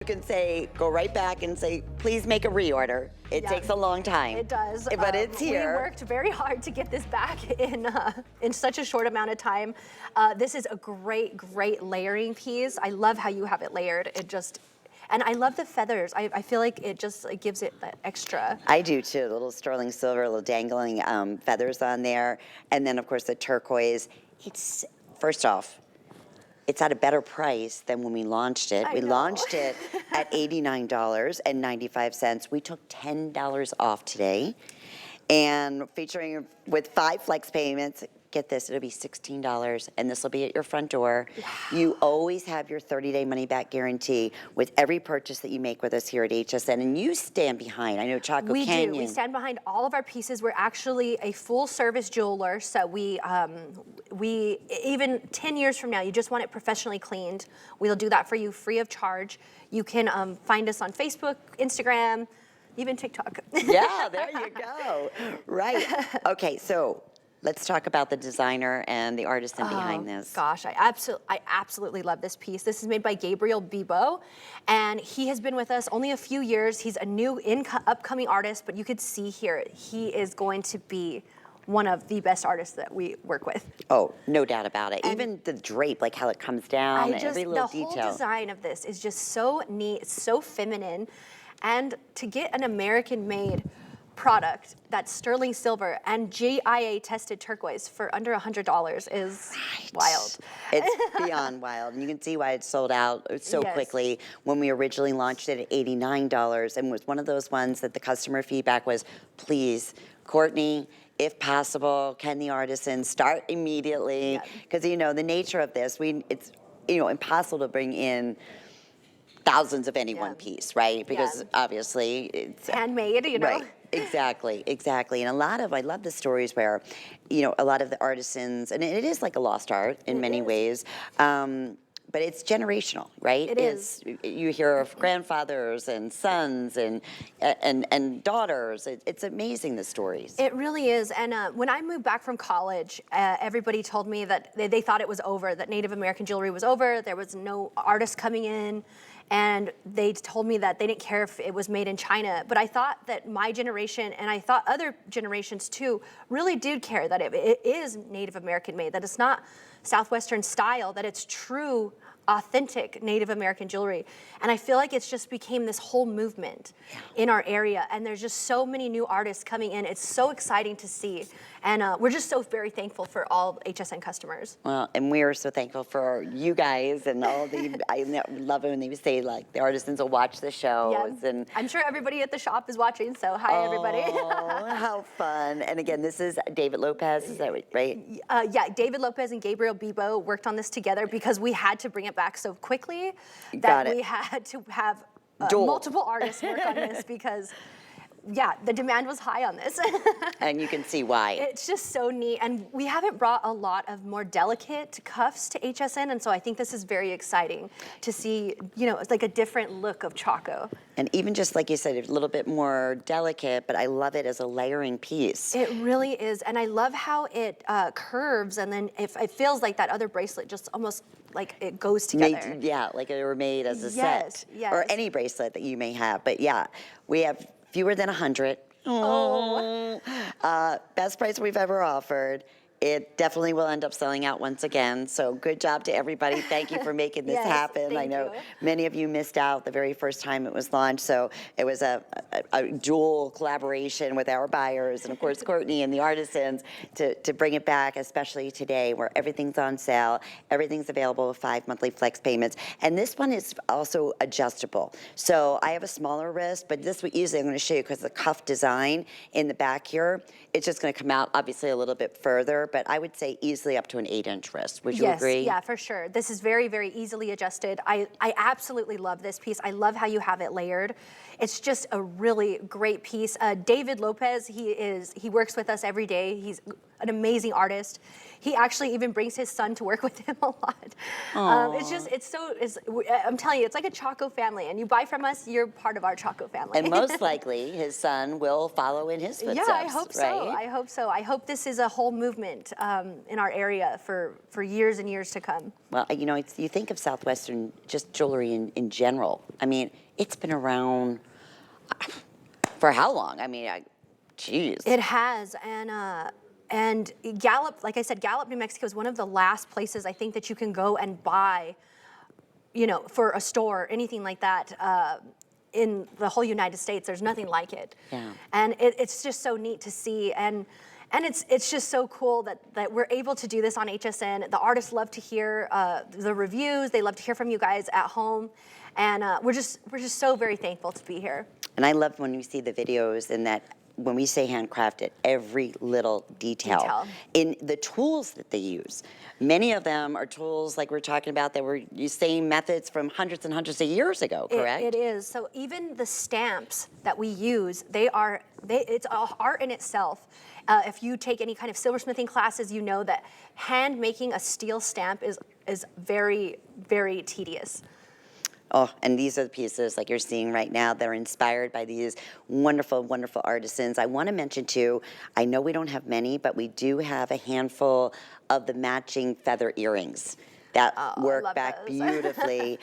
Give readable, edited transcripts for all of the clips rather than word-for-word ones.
You can say, go right back and say, please make a reorder. It takes a long time. It does. But it's here. We worked very hard to get this back in such a short amount of time. This is a great, great layering piece. I love how you have it layered. And I love the feathers. I feel like it gives it that extra. I do too. A little sterling silver, a little dangling feathers on there. And then, of course, the turquoise. It's, first off, it's at a better price than when we launched it. We launched it at $89.95. We took $10 off today. And featuring with 5 flex payments, get this, it'll be $16, and this will be at your front door. Wow. You always have your 30-day money-back guarantee with every purchase that you make with us here at HSN, and you stand behind. I know Chaco Canyon. We stand behind all of our pieces. We're actually a full-service jeweler, so we even 10 years from now, you just want it professionally cleaned, we'll do that for you free of charge. You can find us on Facebook, Instagram, even TikTok. Yeah, there you go. Right. Okay, so let's talk about the designer and the artisan behind this. Gosh, I absolutely love this piece. This is made by Gabriel Bibo, and he has been with us only a few years. He's a new upcoming artist, but you could see here, he is going to be one of the best artists that we work with. Oh, no doubt about it. And even the drape, like how it comes down, every little detail. The whole design of this is just so neat, so feminine, and to get an American-made product that's sterling silver and GIA tested turquoise for under $100 is wild. It's beyond wild, and you can see why it sold out so quickly when we originally launched it at $89, and was one of those ones that the customer feedback was, please, Courtney, if possible, can the artisan start immediately? Because you know the nature of this, it's impossible to bring in thousands of any one piece, right? Because obviously it's handmade, Right. Exactly. And I love the stories where, a lot of the artisans, and it is like a lost art in many ways, but it's generational, right? It is. You hear of grandfathers and sons and daughters. It's amazing, the stories. It really is. And when I moved back from college, everybody told me that they thought it was over, that Native American jewelry was over, there was no artists coming in. And they told me that they didn't care if it was made in China. But I thought that my generation, and I thought other generations too, really did care that it is Native American made, that it's not Southwestern style, that it's true, authentic Native American jewelry. And I feel like it's just became this whole movement in our area. And there's just so many new artists coming in. It's so exciting to see. And we're just so very thankful for all HSN customers. Well, and we're so thankful for you guys and all the, I love it when they say like the artisans will watch the shows. Yeah. And I'm sure everybody at the shop is watching, so hi everybody. Oh, how fun. And again, this is David Lopez, is that right? Yeah, David Lopez and Gabriel Bibo worked on this together because we had to bring it back so quickly that we had to have multiple artists work on this because the demand was high on this. And you can see why. It's just so neat. And we haven't brought a lot of more delicate cuffs to HSN. And so I think this is very exciting to see, it's like a different look of Chaco. And even just like you said, a little bit more delicate, but I love it as a layering piece. It really is. And I love how it curves. And then it feels like that other bracelet just almost like it goes together. Like it were made as a set. Yes. Or any bracelet that you may have. But yeah, we have fewer than 100. Best price we've ever offered. It definitely will end up selling out once again. So good job to everybody. Thank you for making this happen. I know many of you missed out the very first time it was launched. So it was a dual collaboration with our buyers and of course Courtney and the artisans to bring it back, especially today where everything's on sale. Everything's available with 5 monthly flex payments. And this one is also adjustable. So I have a smaller wrist, but this easily I'm going to show you because the cuff design in the back here, it's just going to come out obviously a little bit further, but I would say easily up to an 8-inch wrist. Would you agree? Yeah, for sure. This is very, very easily adjusted. I absolutely love this piece. I love how you have it layered. It's just a really great piece. David Lopez, he works with us every day. He's an amazing artist. He actually even brings his son to work with him a lot. I'm telling you, it's like a Chaco family, and you buy from us, you're part of our Chaco family. And most likely, his son will follow in his footsteps. Yeah, I hope so. Right? I hope so. I hope this is a whole movement in our area for years and years to come. Well, you know, you think of Southwestern just jewelry in general. I mean, it's been around for how long? I mean, geez. It has, and Gallup, like I said, Gallup, New Mexico is one of the last places I think that you can go and buy, you know, for a store, anything like that. In the whole United States, there's nothing like it. Yeah. And it's just so neat to see, and it's just so cool that we're able to do this on HSN. The artists love to hear the reviews. They love to hear from you guys at home, and we're just so very thankful to be here. And I love when we see the videos and that when we say handcrafted, every little detail in the tools that they use. Many of them are tools like we're talking about that were the same methods from hundreds and hundreds of years ago, correct? It is. So even the stamps that we use, it's art in itself. If you take any kind of silversmithing classes, you know that hand making a steel stamp is very, very tedious. Oh, and these are the pieces like you're seeing right now that are inspired by these wonderful, wonderful artisans. I want to mention too, I know we don't have many, but we do have a handful of the matching feather earrings that work back beautifully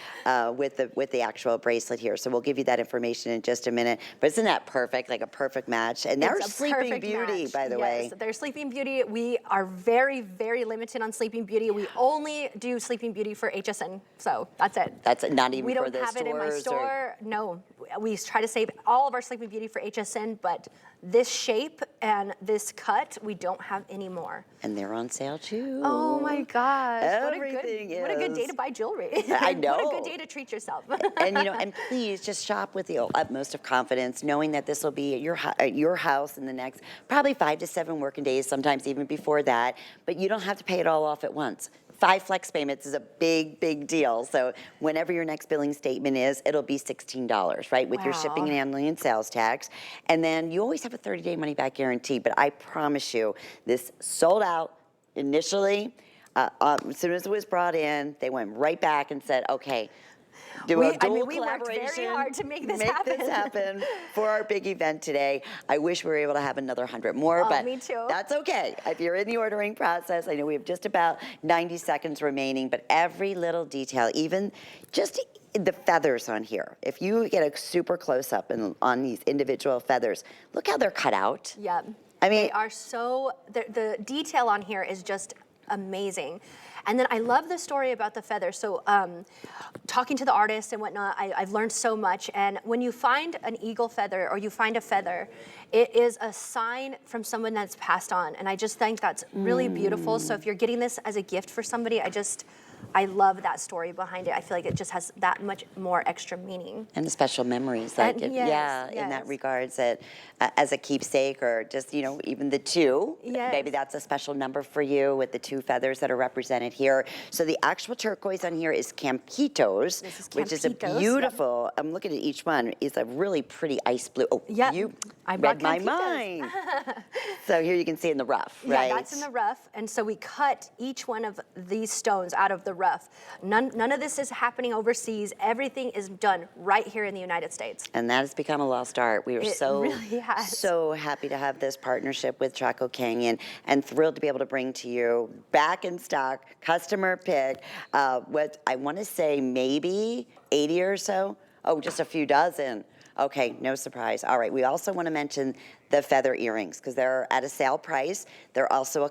with the actual bracelet here. So we'll give you that information in just a minute. But isn't that perfect, like a perfect match? And they're Sleeping Beauty, match. By the way. Yes, they're Sleeping Beauty. We are very, very limited on Sleeping Beauty. We only do Sleeping Beauty for HSN, so that's it. That's not even for the stores? We don't have it in my store. No, we try to save all of our Sleeping Beauty for HSN, but this shape and this cut, we don't have anymore. And they're on sale too. Oh my gosh. Everything what a good day to buy jewelry. I know. What a good day to treat yourself. And you know, and please just shop with the utmost of confidence, knowing that this will be at your house in the next probably 5 to 7 working days, sometimes even before that. But you don't have to pay it all off at once. 5 flex payments is a big, big deal. So whenever your next billing statement is, it'll be $16, right? With your shipping and handling and sales tax. And then you always have a 30-day money-back guarantee. But I promise you, this sold out initially. As soon as it was brought in, they went right back and said, okay, do a dual we worked very hard to make this happen for our big event today. I wish we were able to have another 100 more, but me too. That's okay. If you're in the ordering process, I know we have just about 90 seconds remaining, but every little detail, even just the feathers on here, if you get a super close up on these individual feathers, look how they're cut out. Yeah. I mean, they are so, the detail on here is just amazing. And then I love the story about the feathers. So talking to the artists and whatnot, I've learned so much. And when you find an eagle feather or you find a feather, it is a sign from someone that's passed on. And I just think that's really beautiful. So if you're getting this as a gift for somebody, I love that story behind it. I feel like it just has that much more extra meaning. And the special memories, like in that regards, that as a keepsake or just, you know, even the 2, maybe that's a special number for you with the 2 feathers that are represented here. So the actual turquoise on here is Campitos, which is a beautiful, I'm looking at each one, is a really pretty ice blue. Oh, you read my mind. So here you can see in the rough, right? Yeah, that's in the rough. And so we cut each one of these stones out of the rough. None of this is happening overseas. Everything is done right here in the United States. And that has become a lost art. We are really so happy to have this partnership with Chaco Canyon and thrilled to be able to bring to you back in stock, customer pick, what I want to say maybe 80 or so. Oh, just a few dozen. Okay, no surprise. All right, we also want to mention the feather earrings because they're at a sale price. They're also a